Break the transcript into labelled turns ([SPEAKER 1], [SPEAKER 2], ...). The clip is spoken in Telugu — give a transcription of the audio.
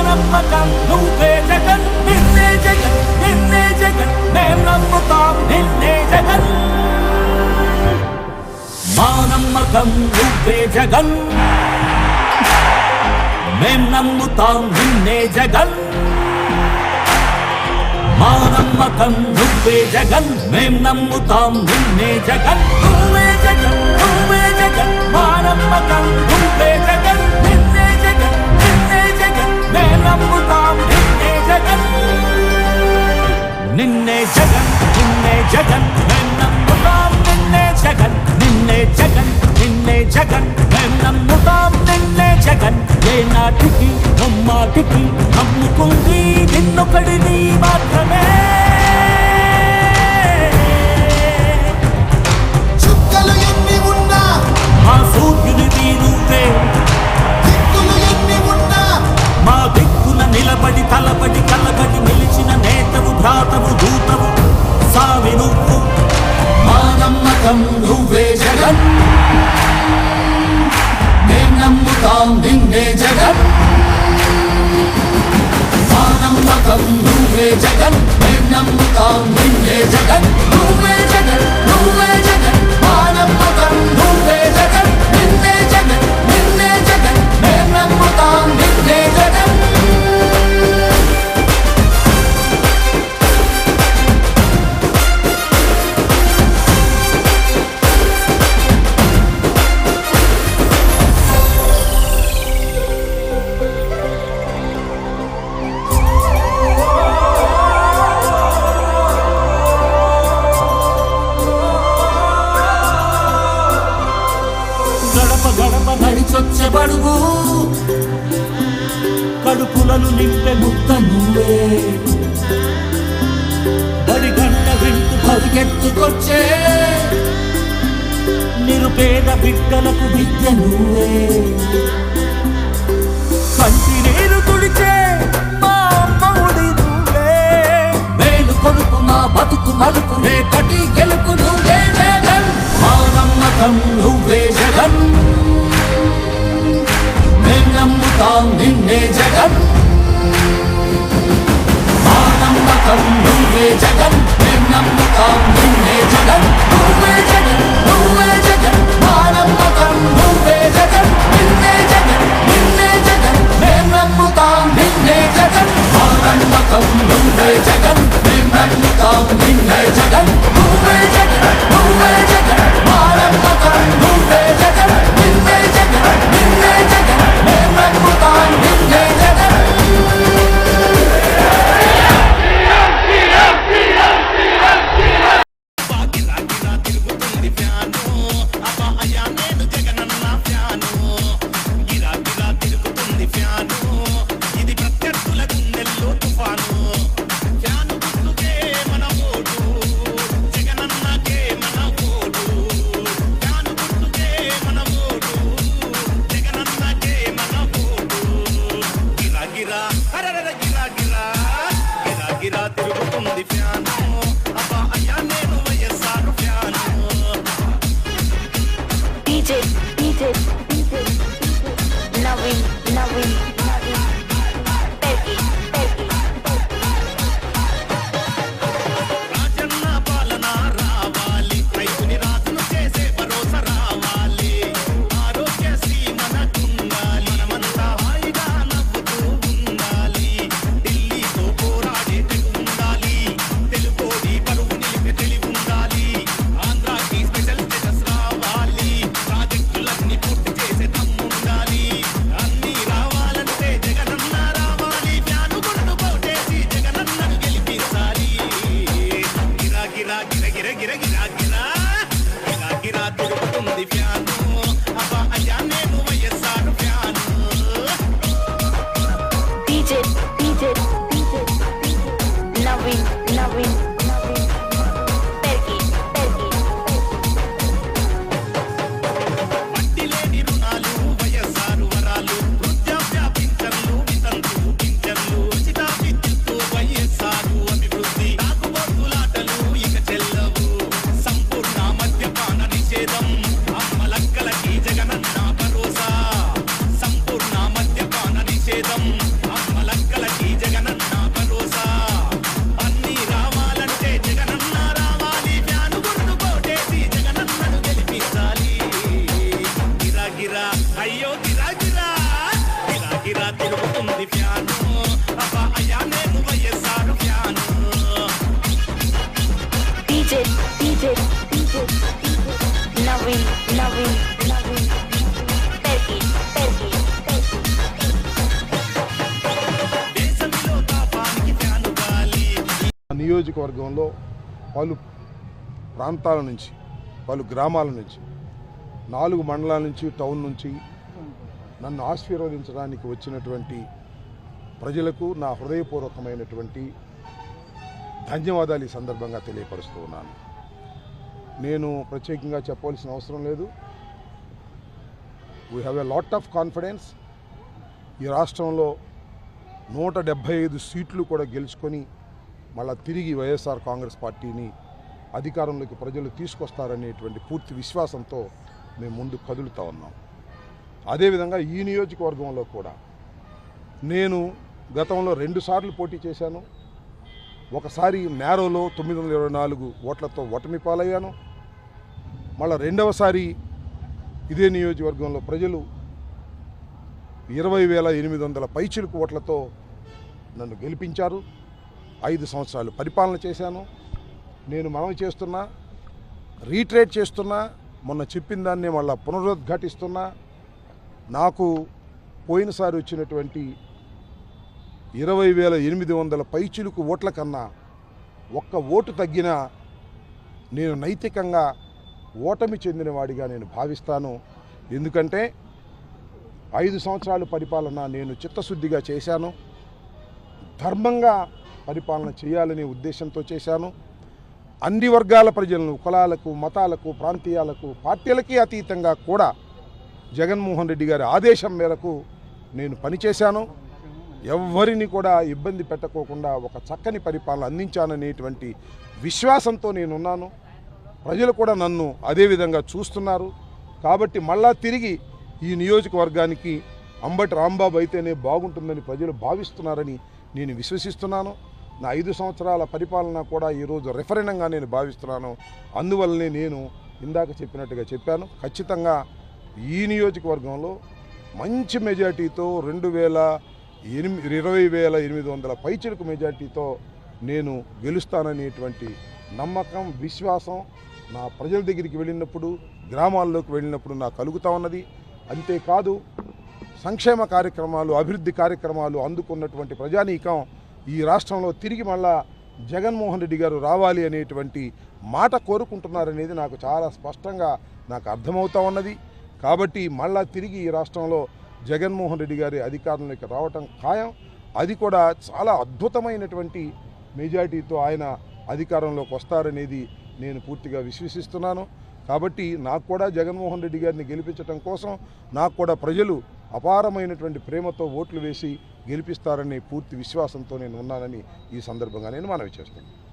[SPEAKER 1] నమ్మకం నువ్వే జగన్ నిన్నే జగన్ నిన్నే జగన్ మేం నమ్ముతాం నిన్నే జగన్ మా నమ్మకం నువ్వే జగన్ మేం నమ్ముతాం నిన్నే జగన్ మా నమ్మకం నువ్వే జగన్ మేం నమ్ముతాం నిన్నే జగన్ నువ్వే జగన్ నువ్వే జగన్ మా నమ్మకం నువ్వే జగన్ నిన్నే జగన్ నిన్నే జగన్ మేం నమ్ముతాం నిన్నే జగన్ నిన్నే జగన్ నిన్నే జగన్ మేం నమ్ముతాం నిన్నే జగన్ నిన్నే జగన్ నిన్నే జగన్ మేం నమ్ముతాం నిన్నే జగన్ ఏ నాటికి నమ్మాటికి నమ్ముకుంది నిన్నొకడిని మాత్రమే
[SPEAKER 2] చుక్కలు ఎన్ని ఉన్నా
[SPEAKER 1] మా సూర్యునివి నువ్వే
[SPEAKER 2] దిక్కులు ఎన్ని ఉన్నా
[SPEAKER 1] మా దిక్కున నిలబడి తలబడి కలబడి నిలిచిన నేతవు భ్రాతవు దూతవు సావి నువ్వు
[SPEAKER 2] మా నమ్మకం నువ్వే జగన్ మేం నమ్ముతాం నిన్నే జగన్ మా నమ్మకం నువ్వే జగన్ మేం నమ్ముతాం నిన్నే జగన్ నువ్వే జగన్ నువ్వే జగన్ మా నమ్మకం నువ్వే జగన్ నిన్నే జగన్ నిన్నే జగన్ మేం నమ్ముతాం నిన్నే జగన్
[SPEAKER 1] గడప గడప
[SPEAKER 2] నడిచొచ్చే బడుగు
[SPEAKER 1] కడుపులను నింపే ముద్ద నువ్వే బడి గంట వింటూ
[SPEAKER 2] పరిగెత్తుకొచ్చే
[SPEAKER 1] నిరుపేద బిడ్డలకు విద్య నువ్వే కంటి నీరు తుడిచే మా అమ్మఒడి నువ్వే
[SPEAKER 2] మేలు కొడుకు మా బతుకు మలుపు రేపటి గెలుపు నువ్వే జగన్ మా నమ్మకం నువ్వే జగన్ మేం నమ్ముతాం నిన్నే జగన్ మా నమ్మకం నువ్వే జగన్ మేం నమ్ముతాం నిన్నే జగన్ నువ్వే జగన్ నువ్వే జగన్ మా నమ్మకం నువ్వే జగన్ నిన్నే జగన్ నిన్నే జగన్ మేం నమ్ముతాం నిన్నే జగన్ మా నమ్మకం నువ్వే జగన్ మేం నమ్ముతాం నిన్నే జగన్ నువ్వే జగన్ నువ్వే జగన్ మా నమ్మకం నువ్వే జగన్ నిన్నే జగన్ నిన్నే జగన్ మేం నమ్ముతాం నిన్నే Jagan
[SPEAKER 3] Naveen, Naveen, Naveen, Terki, Terki.
[SPEAKER 4] Rajanna పాలన రావాలి రైతుని రాజును చేసే భరోసా రావాలి ఆరోగ్యశ్రీ మనకుండాలి మనమంతా హాయిగా నవ్వుతూ ఉండాలి ఢిల్లీతో పోరాడే తెగు ఉండాలి తెలుగోడి పరువు నిలిపే తెలివి ఉండాలి ఆంధ్రాకి స్పెషల్ స్టేటస్ రావాలి ప్రాజెక్టులన్నీ పూర్తి చేసే దమ్ముండాలి అన్నీ రావాలంటే జగనన్న రావాలి ఫ్యాను గుండు పోటేసి జగనన్నను గెలిపించాలి గిరా గిరా గిర గిర గిర గిరా గిరా గిరా గిరా తిరుగుతుంది ఫ్యాను అబ్బా అయ్యా నేను YSR fan
[SPEAKER 3] DJ, DJ, DJ, Naveen, Naveen, Naveen, Terki, Terki.
[SPEAKER 4] వడ్డీ లేని రుణాలు వైఎస్ఆర్ వరాలు వృద్ధాప్య పింఛన్లు వితంతు పింఛన్లు ఉచిత విద్యుత్తు వైఎస్ఆర్ అభివృద్ధి తాగుబోతులాటలు ఇక చెల్లవు సంపూర్ణ మద్యపాన నిషేధం అమ్మలకు
[SPEAKER 5] నియోజకవర్గంలో పలు ప్రాంతాల నుంచి, పలు గ్రామాల నుంచి, 4 మండలాల నుంచి, టౌన్ నుంచి నన్ను ఆశీర్వదించడానికి వచ్చినటువంటి ప్రజలకు నా హృదయపూర్వకమైనటువంటి ధన్యవాదాలు ఈ సందర్భంగా తెలియపరుస్తూ ఉన్నాను. నేను ప్రత్యేకంగా చెప్పవలసిన అవసరం లేదు. We have a lot of confidence. ఈ రాష్ట్రంలో 175 సీట్లు కూడా గెలుచుకొని మళ్ళా తిరిగి వైఎస్ఆర్ కాంగ్రెస్ పార్టీని అధికారంలోకి ప్రజలు తీసుకొస్తారనేటువంటి పూర్తి విశ్వాసంతో మేము ముందు కదులుతూ ఉన్నాం. అదేవిధంగా ఈ నియోజకవర్గంలో కూడా నేను గతంలో 2 సార్లు పోటీ చేశాను. ఒకసారి నేరోలో 924 ఓట్లతో ఓటమి పాలయ్యాను. మళ్ళీ రెండవసారి ఇదే నియోజకవర్గంలో ప్రజలు 20,800 పైచిలుకు ఓట్లతో నన్ను గెలిపించారు. 5 సంవత్సరాలు పరిపాలన చేశాను. నేను మనవి చేస్తున్నా, రీట్రేట్ చేస్తున్నా, మొన్న చెప్పిన దాన్నే మళ్ళీ పునరుద్ఘాటిస్తున్నా. నాకు పోయినసారి వచ్చినటువంటి 20,800 పైచిలుకు ఓట్ల కన్నా ఒక్క ఓటు తగ్గినా నేను నైతికంగా ఓటమి చెందిన వాడిగా నేను భావిస్తాను. ఎందుకంటే 5 సంవత్సరాల పరిపాలన నేను చిత్తశుద్ధిగా చేశాను. ధర్మంగా పరిపాలన చేయాలనే ఉద్దేశంతో చేశాను. అన్ని వర్గాల ప్రజలను, కులాలకు, మతాలకు, ప్రాంతీయాలకు, పార్టీలకి అతీతంగా కూడా జగన్మోహన్ రెడ్డి గారి ఆదేశం మేరకు నేను పనిచేశాను. ఎవరిని కూడా ఇబ్బంది పెట్టకోకుండా ఒక చక్కని పరిపాలన అందించాననేటువంటి విశ్వాసంతో నేనున్నాను. ప్రజలు కూడా నన్ను అదేవిధంగా చూస్తున్నారు. కాబట్టి మళ్ళా తిరిగి ఈ నియోజకవర్గానికి అంబటి రాంబాబు అయితేనే బాగుంటుందని ప్రజలు భావిస్తున్నారని నేను విశ్వసిస్తున్నాను. నా 5 సంవత్సరాల పరిపాలన కూడా ఈరోజు రెఫరెండంగా నేను భావిస్తున్నాను. అందువల్లనే నేను ఇందాక చెప్పినట్టుగా చెప్పాను. ఖచ్చితంగా ఈ నియోజకవర్గంలో మంచి మెజార్టీతో 20,800 పైచిలుకు మెజార్టీతో నేను గెలుస్తాననేటువంటి నమ్మకం, విశ్వాసం నా ప్రజల దగ్గరికి వెళ్ళినప్పుడు, గ్రామాల్లోకి వెళ్ళినప్పుడు నాకు కలుగుతూ ఉన్నది. అంతేకాదు సంక్షేమ కార్యక్రమాలు, అభివృద్ధి కార్యక్రమాలు అందుకున్నటువంటి ప్రజానీకం ఈ రాష్ట్రంలో తిరిగి మళ్ళా జగన్మోహన్ రెడ్డి గారు రావాలి అనేటువంటి మాట కోరుకుంటున్నారనేది నాకు చాలా స్పష్టంగా నాకు అర్థమవుతూ ఉన్నది. కాబట్టి మళ్ళా తిరిగి ఈ రాష్ట్రంలో జగన్మోహన్ రెడ్డి గారి అధికారంలోకి రావటం ఖాయం. అది కూడా చాలా అద్భుతమైనటువంటి మెజార్టీతో ఆయన అధికారంలోకి వస్తారనేది నేను పూర్తిగా విశ్వసిస్తున్నాను. కాబట్టి నాకు కూడా జగన్మోహన్ రెడ్డి గారిని గెలిపించడం కోసం నాకు కూడా ప్రజలు అపారమైనటువంటి ప్రేమతో ఓట్లు వేసి గెలిపిస్తారనే పూర్తి విశ్వాసంతో నేను ఉన్నానని ఈ సందర్భంగా నేను మనవి చేస్తున్నాను.